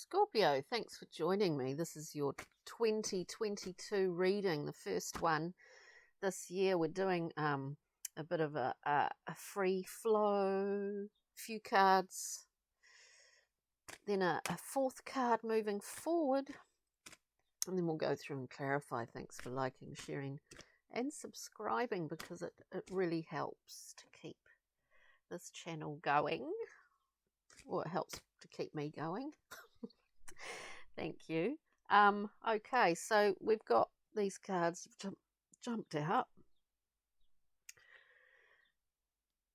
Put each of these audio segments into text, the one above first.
Scorpio, thanks for joining me. This is your 2022 reading, the first one this year. We're doing a bit of a free flow, few cards, then a fourth card moving forward, and then we'll go through and clarify. Thanks for liking, sharing, and subscribing because it really helps to keep this channel going, or it helps to keep me going. Thank you. Okay, so we've got these cards jumped out.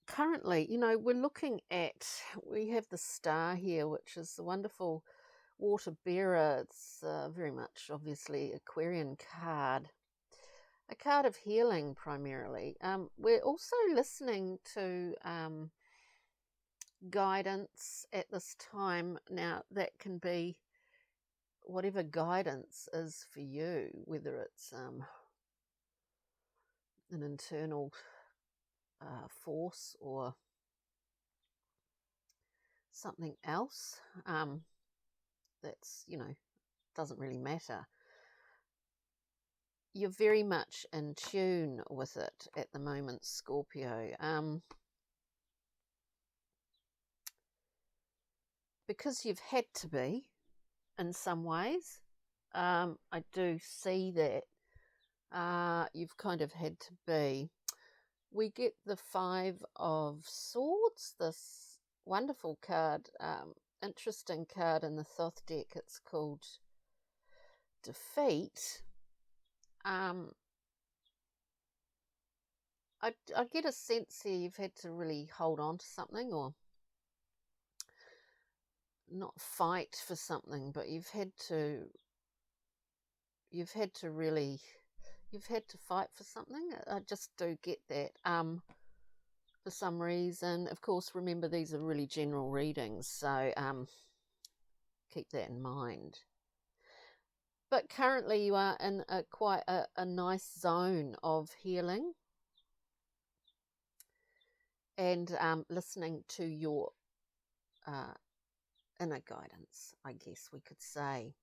Currently, we're looking at, we have the star here, which is the wonderful water bearer. It's very much, obviously, Aquarian card. A card of healing, primarily. We're also listening to guidance at this time. Now, that can be whatever guidance is for you, whether it's an internal force or something else that's, doesn't really matter. You're very much in tune with it at the moment, Scorpio. Because you've had to be in some ways. I do see that you've kind of had to be. We get the Five of Swords, this wonderful card, interesting card in the Thoth deck. It's called Defeat. I get a sense here you've had to really hold on to something, or not fight for something, but you've had to fight for something. I just do get that for some reason. Of course, remember, these are really general readings, so keep that in mind. But currently you are in quite a nice zone of healing and listening to your inner guidance, I guess we could say.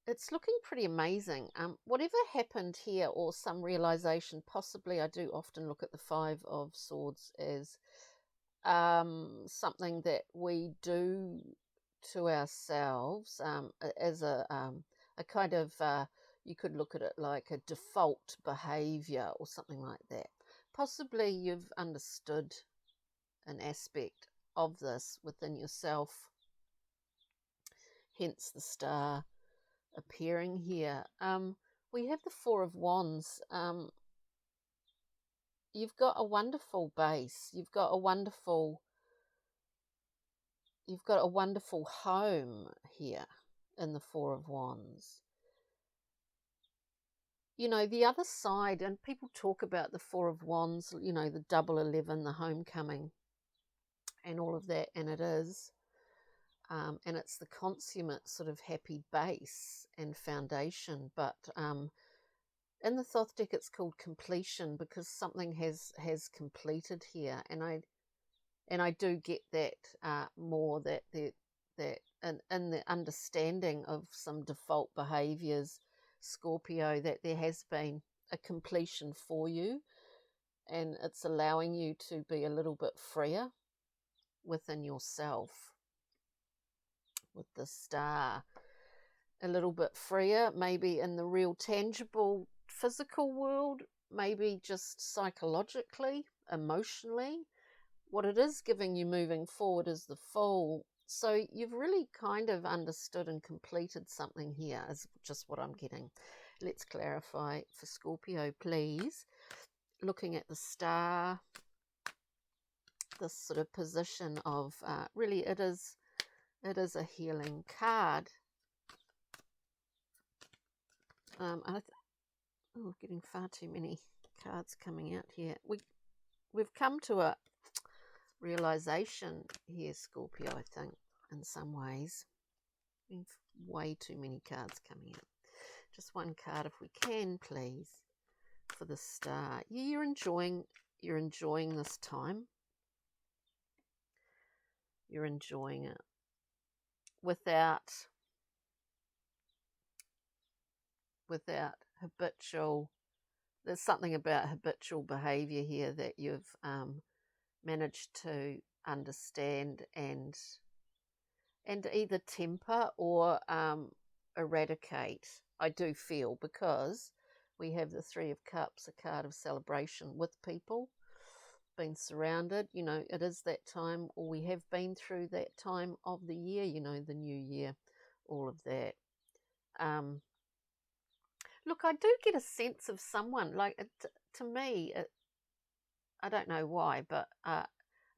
It's looking pretty amazing. Whatever happened here, or some realization, possibly. I do often look at the Five of Swords as something that we do to ourselves, as a kind of, you could look at it like a default behavior or something like that. Possibly you've understood an aspect of this within yourself, hence the star appearing here. We have the Four of Wands. You've got a wonderful base. You've got a wonderful home here in the Four of Wands. The other side, and people talk about the Four of Wands, the double 11, the homecoming, and all of that, and it is. And it's the consummate sort of happy base and foundation. But in the Thoth deck, it's called completion, because something has completed here. And I do get that more, that in the understanding of some default behaviours, Scorpio, that there has been a completion for you, and it's allowing you to be a little bit freer within yourself. With the star, a little bit freer, maybe in the real tangible physical world, maybe just psychologically, emotionally. What it is giving you moving forward is the Fool. So you've really kind of understood and completed something here, is just what I'm getting. Let's clarify for Scorpio, please. Looking at the star, this sort of position of really it is a healing card. We're getting far too many cards coming out here. We've come to a realization here, Scorpio, I think, in some ways. Way too many cards coming out. Just one card if we can, please, for the star. You're enjoying this time. You're enjoying it. without habitual. There's something about habitual behavior here that you've managed to understand and either temper or eradicate. I do feel, because we have the Three of Cups, a card of celebration with people, been surrounded. It is that time, or we have been through that time of the year, the new year, all of that. Look, I do get a sense of someone, like, to me, I don't know why, but a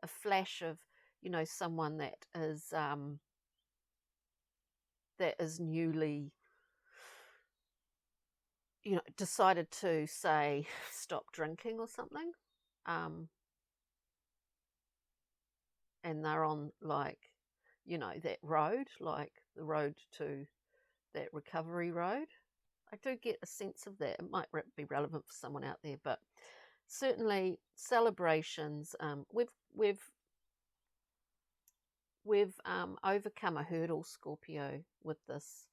flash of, someone that is newly, decided to, say, stop drinking or something. And they're on, like, that road, like the road to that recovery road. I do get a sense of that. It might be relevant for someone out there, but certainly celebrations. We've overcome a hurdle, Scorpio, with this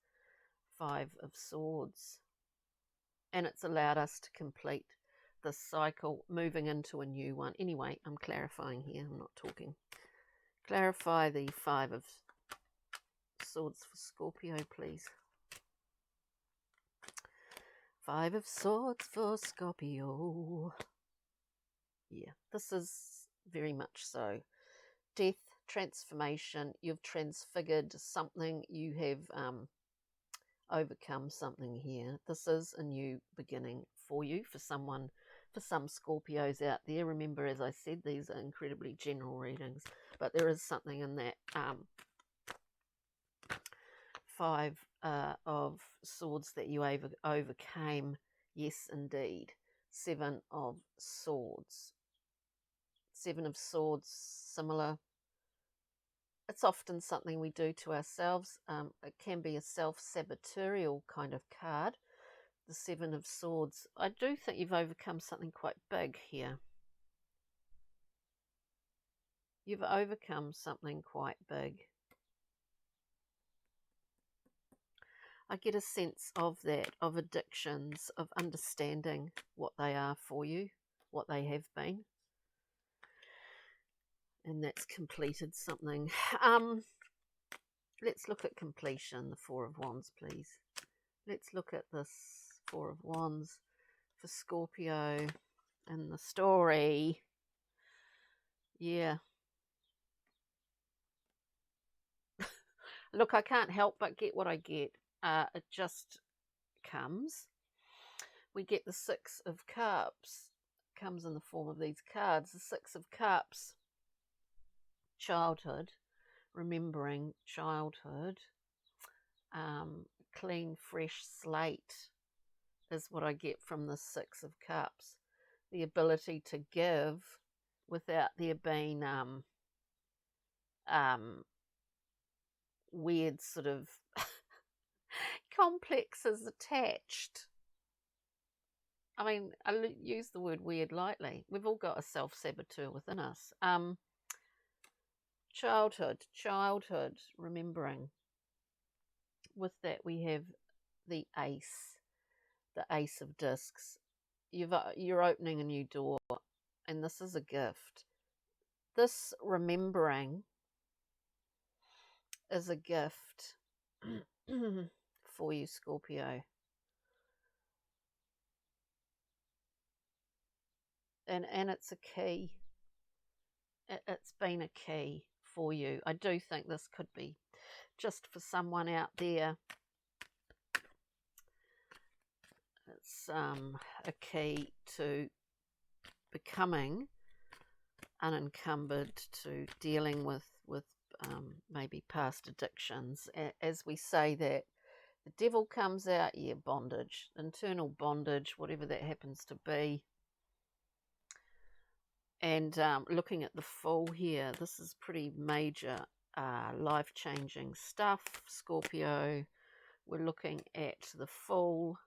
Five of Swords, and it's allowed us to complete this cycle, moving into a new one. Anyway, I'm clarifying here. I'm not talking. Clarify the Five of Swords for Scorpio, please. Five of Swords for Scorpio. Yeah, this is very much so. Death, transformation. You've transfigured something. You have overcome something here. This is a new beginning for you, for some Scorpios out there. Remember, as I said, these are incredibly general readings, but there is something in that Five of Swords that you overcame. Yes, indeed. Seven of Swords. Seven of Swords, similar. It's often something we do to ourselves. It can be a self-saboteur kind of card. The Seven of Swords. I do think you've overcome something quite big here. You've overcome something quite big. I get a sense of that, of addictions, of understanding what they are for you, what they have been. And that's completed something. Let's look at completion, the Four of Wands, please. Let's look at this Four of Wands for Scorpio and the story. Yeah. Look, I can't help but get what I get. It just comes. We get the Six of Cups. It comes in the form of these cards. The Six of Cups. Childhood. Remembering childhood. Clean, fresh slate is what I get from the Six of Cups. The ability to give without there being weird sort of complexes attached. I mean, I use the word weird lightly. We've all got a self-saboteur within us. Childhood, remembering. With that, we have the Ace of Discs. You're opening a new door, and this is a gift. This remembering is a gift for you, Scorpio. And it's a key. It's been a key for you. I do think this could be just for someone out there. It's a key to becoming unencumbered, to dealing with maybe past addictions. As we say that the devil comes out, yeah, bondage, internal bondage, whatever that happens to be. And looking at the Fool here, this is pretty major life-changing stuff, Scorpio. We're looking at the Fool.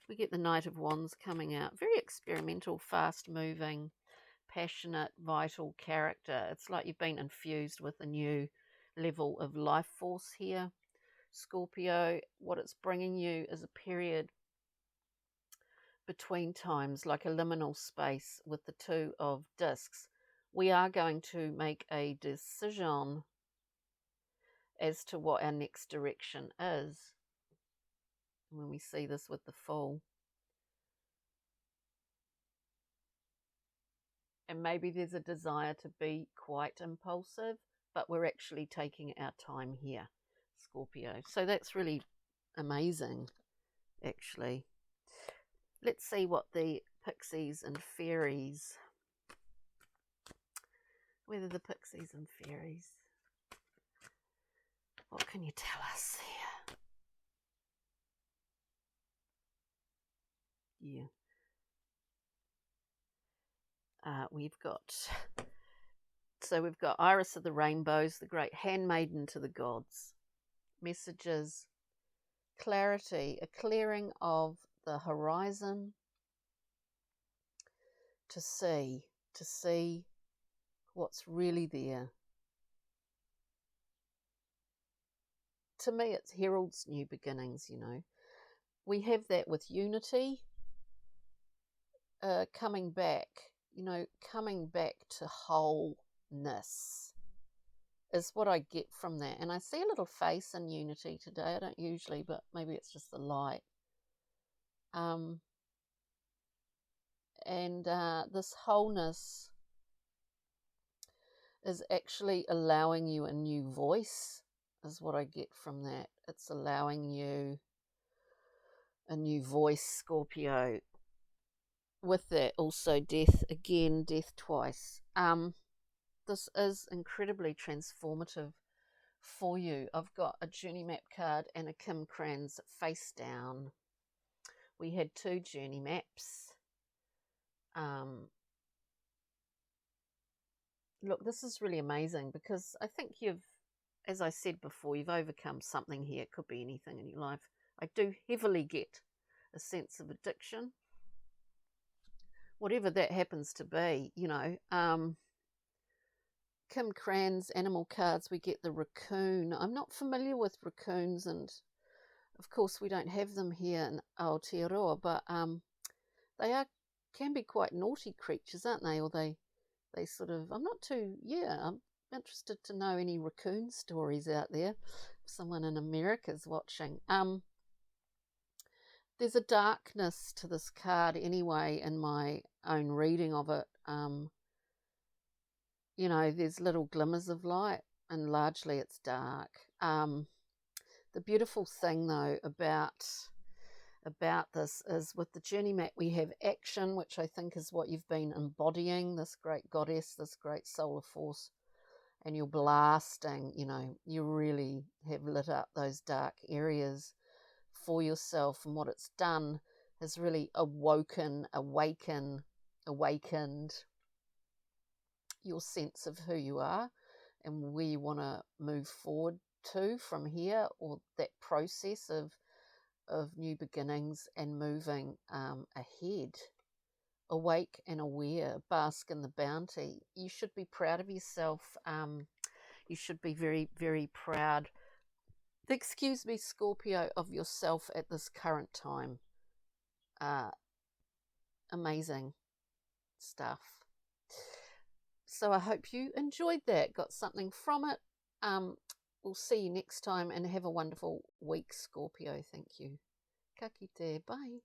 We get the Knight of Wands coming out. Very experimental, fast-moving, passionate, vital character. It's like you've been infused with a new level of life force here, Scorpio. What it's bringing you is a period between times, like a liminal space with the Two of Discs. We are going to make a decision as to what our next direction is when we see this with the Fool. And maybe there's a desire to be quite impulsive, but we're actually taking our time here, Scorpio. So that's really amazing, actually. Let's see what the pixies and fairies, whether the pixies and fairies, what can you tell us here? Yeah. We've got Iris of the Rainbows, the great handmaiden to the gods. Messages, clarity, a clearing of the horizon to see what's really there. To me, it heralds new beginnings, you know. We have that with unity, coming back to wholeness is what I get from that. And I see a little face in unity today. I don't usually, but maybe it's just the light. This wholeness is actually allowing you a new voice, is what I get from that. It's allowing you a new voice, Scorpio. With that, also death again, death twice. This is incredibly transformative for you. I've got a journey map card and a Kim Kranz face down. We had 2 journey maps. Look, this is really amazing because I think as I said before, you've overcome something here. It could be anything in your life. I do heavily get a sense of addiction, whatever that happens to be, you know. Kim Kranz animal cards, we get the raccoon. I'm not familiar with raccoons, and of course we don't have them here in Aotearoa, but they can be quite naughty creatures, aren't they? Or they sort of, I'm interested to know any raccoon stories out there. Someone in America's watching. There's a darkness to this card anyway in my own reading of it. You know, there's little glimmers of light, and largely it's dark. The beautiful thing, though, about this is with the journey map we have action, which I think is what you've been embodying, this great goddess, this great solar force, and you're blasting, you know, you really have lit up those dark areas for yourself, and what it's done has really awakened your sense of who you are and where you want to move forward to from here, or that process of new beginnings and moving ahead. Awake and aware, bask in the bounty. You should be proud of yourself. You should be very, very proud, excuse me, Scorpio, of yourself at this current time. Amazing stuff. So I hope you enjoyed that, got something from it. We'll see you next time, and have a wonderful week, Scorpio. Thank you. Ka kite. Bye.